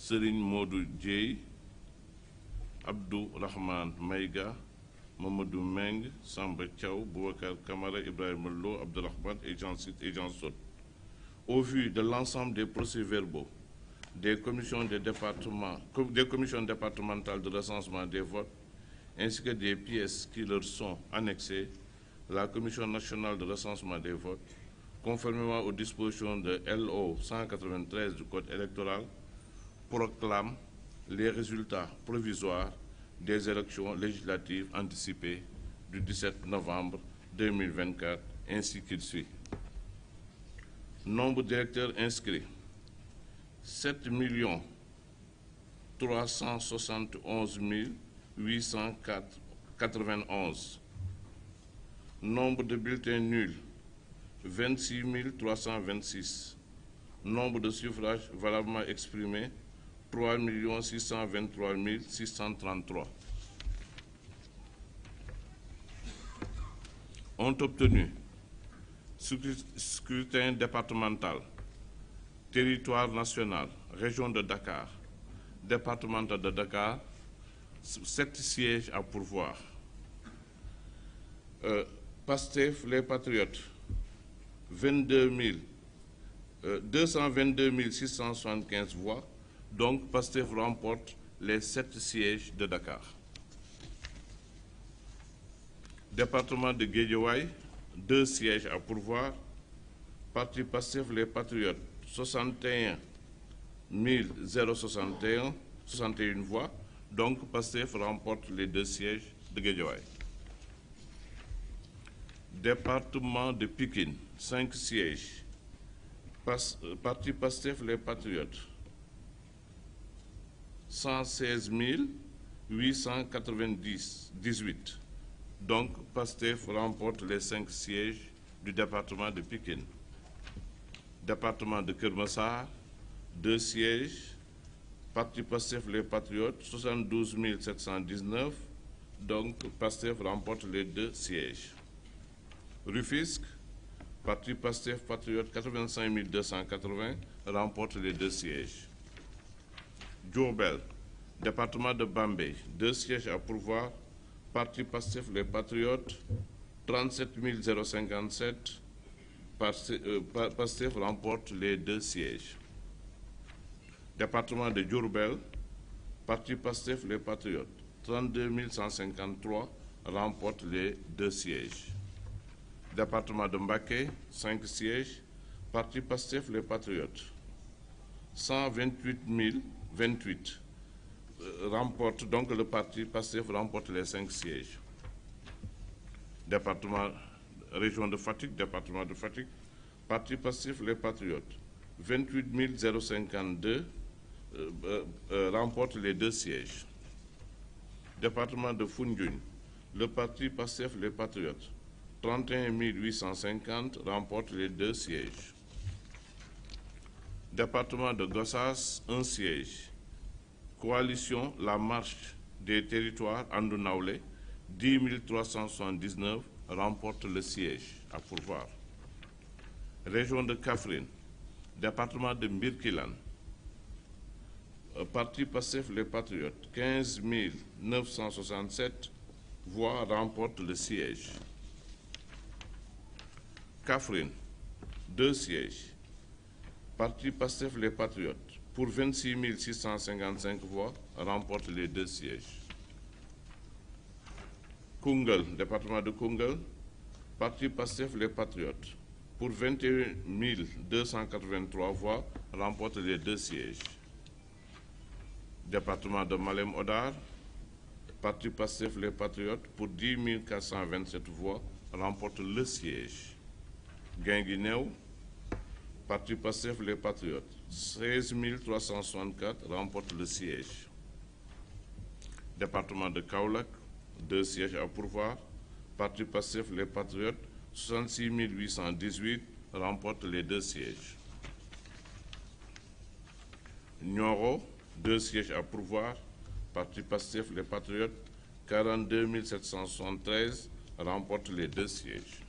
Serigne Modou Dieye, Abdou Rahman Maïga, Mamadou Meng, Samba Thiaw, Boubacar Kamara, Ibrahim Lo, Abdelrahman et j'en cite et j'en saute. Au vu de l'ensemble des procès-verbaux des commissions départementales de recensement des votes, ainsi que des pièces qui leur sont annexées, la Commission nationale de recensement des votes, conformément aux dispositions de LO 193 du Code électoral, proclame les résultats provisoires des élections législatives anticipées du 17 novembre 2024, ainsi qu'il suit. Nombre d'électeurs inscrits, 7 371 891. Nombre de bulletins nuls, 26 326. Nombre de suffrages valablement exprimés, 3 623 633. Ont obtenu scrutin départemental, territoire national, région de Dakar, départemental de Dakar, 7 sièges à pourvoir. PASTEF, les Patriotes, 222 675 voix. Donc, PASTEF remporte les 7 sièges de Dakar. Département de Guédiawaye, 2 sièges à pourvoir. Parti PASTEF, les Patriotes, 61 061 voix. Donc, PASTEF remporte les 2 sièges de Guédiawaye. Département de Pikine, 5 sièges. Parti PASTEF, les Patriotes, 116 898. Donc, PASTEF remporte les 5 sièges du département de Pikine. Département de Keur Massar, 2 sièges. Parti PASTEF, les Patriotes, 72 719. Donc, PASTEF remporte les 2 sièges. Rufisque, Parti PASTEF Patriote, 85 280, remporte les 2 sièges. Diourbel, département de Bambey, 2 sièges à pourvoir. Parti PASTEF les Patriotes, 37 057. PASTEF remporte les 2 sièges. Département de Diourbel, Parti PASTEF les Patriotes, 32 153, remporte les 2 sièges. Département de Mbacké, 5 sièges. Parti PASTEF les Patriotes, 128 028. Remporte, donc le parti PASTEF remporte les 5 sièges. Département, région de Fatick, département de Fatick, Parti PASTEF les Patriotes, 28 052, remporte les 2 sièges. Département de Foundiougne, le parti PASTEF les Patriotes, 31 850, remporte les 2 sièges. Département de Gossas, 1 siège. Coalition La Marche des Territoires Andou Nawlé, 10 379, remporte le siège à pourvoir. Région de Kaffrine, département de Mbirkilan, Parti PASTEF les Patriotes, 15 967 voix, remporte le siège. Kaffrine, 2 sièges. Parti PASTEF les Patriotes, pour 26 655 voix, remporte les 2 sièges. Koungheul, département de Koungheul, Parti PASTEF les Patriotes, pour 21 283 voix, remporte les 2 sièges. Département de Malem Hodar, Parti PASTEF les Patriotes, pour 10 427 voix, remporte le siège. Guinguinéo, Parti PASTEF les Patriotes, 16 364, remporte le siège. Département de Kaolack, 2 sièges à pourvoir. Parti PASTEF les Patriotes, 66 818, remporte les 2 sièges. Nioro, 2 sièges à pourvoir. Parti PASTEF les Patriotes, 42 773, remporte les 2 sièges.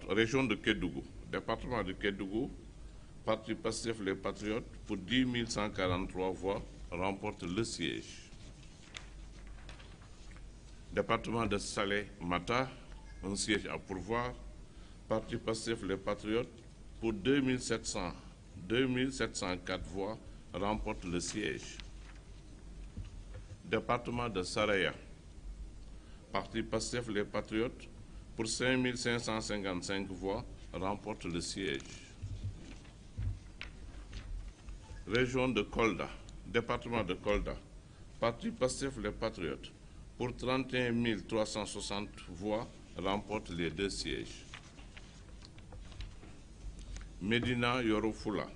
Région de Kédougou, département de Kédougou, Parti Pastef les Patriotes, pour 10 143 voix, remporte le siège. Département de Salé-Mata, un siège à pourvoir. Parti Pastef les Patriotes, pour 2704 voix, remporte le siège. Département de Saraya, Parti Pastef les Patriotes, pour 5555 voix, remporte le siège. Région de Kolda, département de Kolda, Parti Pastef les Patriotes, pour 31 360 voix, remporte les 2 sièges. Médina Yoro Fula,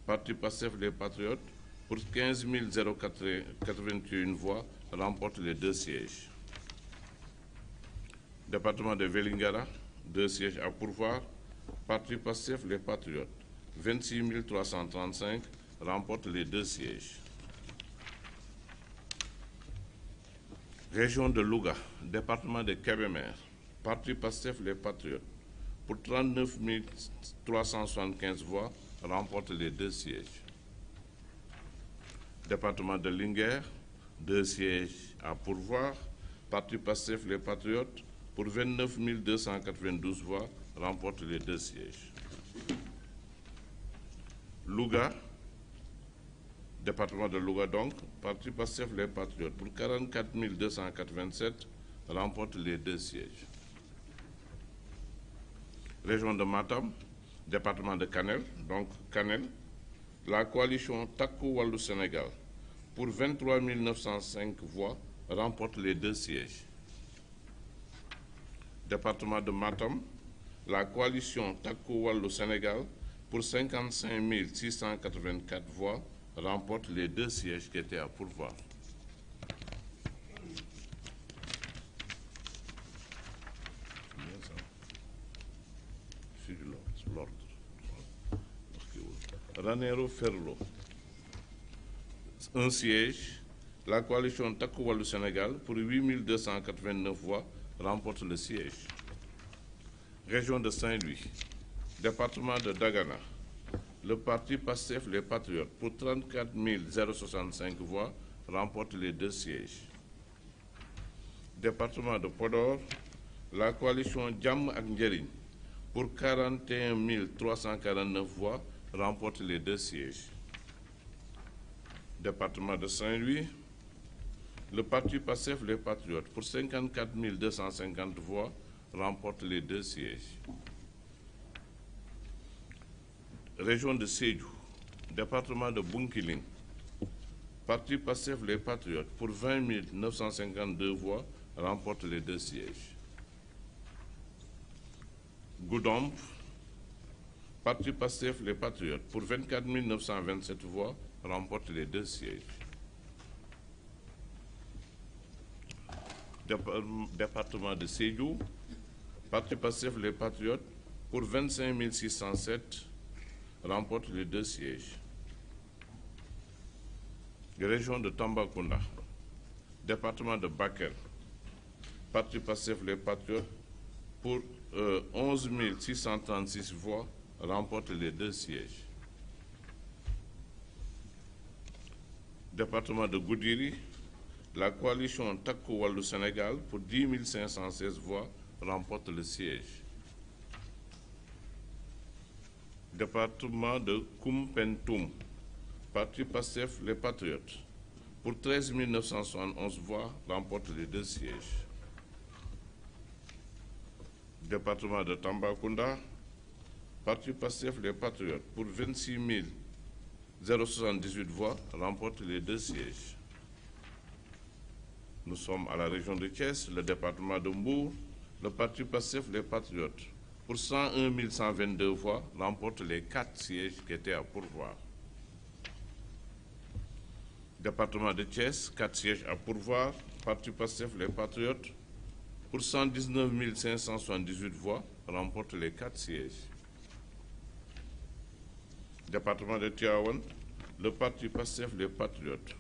Parti Pastef les Patriotes, pour 15 081 voix, remporte les 2 sièges. Département de Vélingara, 2 sièges à pourvoir. Parti Pastef les Patriotes, 26 335, remporte les 2 sièges. Région de Louga, département de Kébémer, Parti Pastef les Patriotes, pour 39 375 voix, remporte les 2 sièges. Département de Linguère, 2 sièges à pourvoir. Parti Pastef les Patriotes, pour 29 292 voix, remporte les 2 sièges. Louga, département de Louga donc, Parti Pastef les Patriotes, pour 44 287, remporte les 2 sièges. Région de Matam, département de Kanel, donc Kanel, la coalition Takku Wallu Sénégal, pour 23 905 voix, remporte les 2 sièges. Département de Matam, la coalition Takku Wallu Sénégal, pour 55 684 voix, remporte les 2 sièges qui étaient à pourvoir. Ranérou Ferlo, un siège. La coalition Takku Wallu Sénégal, pour 8 289 voix, remporte le siège. Région de Saint-Louis, département de Dagana, le Parti Pastef les Patriotes, pour 34 065 voix, remporte les 2 sièges. Département de Podor, la coalition Jàmm ak Njariñ, pour 41 349 voix, remporte les 2 sièges. Département de Saint-Louis, le Parti Pastef les Patriotes, pour 54 250 voix, remporte les 2 sièges. Région de Sédhiou, département de Bunkiling, Parti Pastef les Patriotes, pour 20 952 voix, remporte les 2 sièges. Goudomp, Parti Pastef les Patriotes, pour 24 927 voix, remporte les 2 sièges. Département de Sédhiou, Parti Pastef les Patriotes, pour 25 607, remporte les 2 sièges. Région de Tambacounda, département de Bakel, Parti Pastef les Patriotes, pour 11 636 voix, remporte les 2 sièges. Département de Goudiri, la coalition Takku Wallu Sénégal, pour 10 516 voix, remporte le siège. Département de Koumpentoum, Parti Pastef les Patriotes, pour 13 971 voix, remporte les 2 sièges. Département de Tambacounda, Parti Pastef les Patriotes, pour 26 078 voix, remporte les 2 sièges. Nous sommes à la région de Thiès, le département de Mbour, le Parti Pastef les Patriotes, pour 101 122 voix, remporte les 4 sièges qui étaient à pourvoir. Département de Thiès, 4 sièges à pourvoir, Parti Pastef les Patriotes, pour 119 578 voix, remporte les 4 sièges. Département de Tivaouane, le Parti Pastef les Patriotes,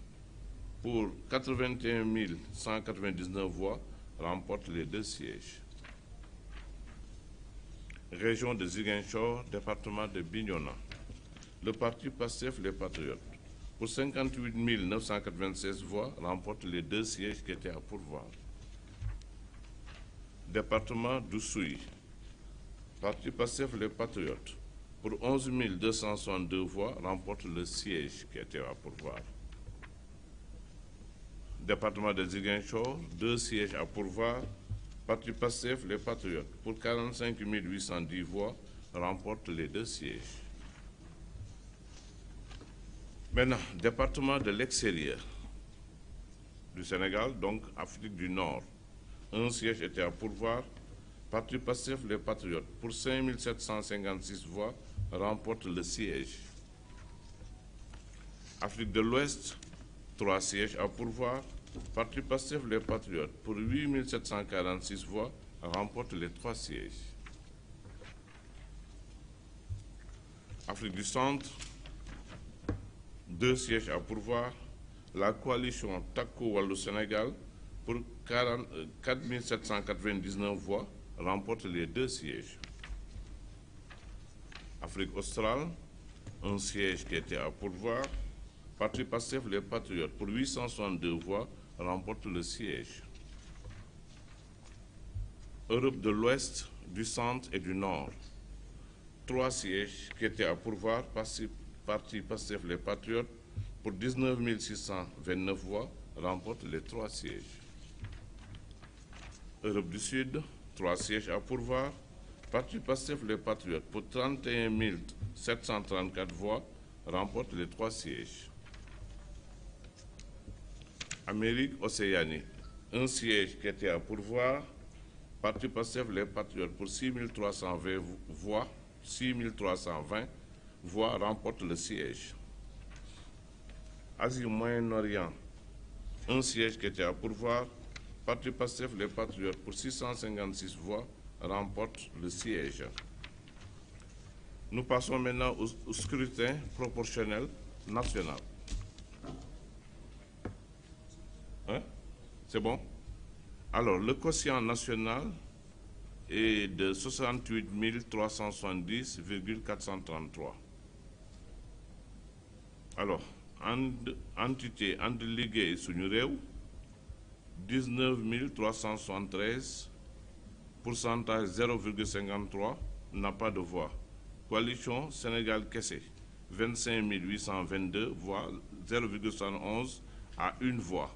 pour 81 199 voix, remporte les 2 sièges. région de Ziguinchor, département de Bignona. Le parti PASTEF Les Patriotes, pour 58 996 voix, remporte les 2 sièges qui étaient à pourvoir. Département d'Oussouye, parti PASTEF Les Patriotes, pour 11 262 voix, remporte le siège qui était à pourvoir. Département de Ziguinchor, 2 sièges à pourvoir. Parti PASTEF Les Patriotes, pour 45 810 voix, remporte les 2 sièges. Maintenant, département de l'extérieur du Sénégal, donc Afrique du Nord, 1 siège était à pourvoir. Parti PASTEF Les Patriotes, pour 5 756 voix, remporte le siège. Afrique de l'Ouest, 3 sièges à pourvoir. Parti PASTEF Les Patriotes, pour 8 746 voix, remporte les 3 sièges. Afrique du Centre, 2 sièges à pourvoir. La coalition Takku Wallu Sénégal, pour 4 799 voix, remporte les 2 sièges. Afrique australe, 1 siège qui était à pourvoir. Parti PASTEF Les Patriotes, pour 862 voix, remporte le siège. Europe de l'Ouest, du Centre et du Nord, 3 sièges qui étaient à pourvoir. Parti PASTEF Les Patriotes, pour 19 629 voix, remporte les 3 sièges. Europe du Sud, 3 sièges à pourvoir. Parti PASTEF Les Patriotes, pour 31 734 voix, remporte les 3 sièges. Amérique Océanie, 1 siège qui était à pourvoir. Parti PASTEF Les Patriotes, pour 6 320 voix, remporte le siège. Asie Moyen-Orient, 1 siège qui était à pourvoir. Parti PASTEF Les Patriotes, pour 656 voix, remporte le siège. Nous passons maintenant au scrutin proportionnel national. Hein? C'est bon? Alors, le quotient national est de 68 370,433. Alors, entité And Liggéey Suñu Réew, 19 373, pourcentage 0,53, n'a pas de voix. Coalition Sénégal Kessé, 25 822 voix, 0,71 à 1 voix.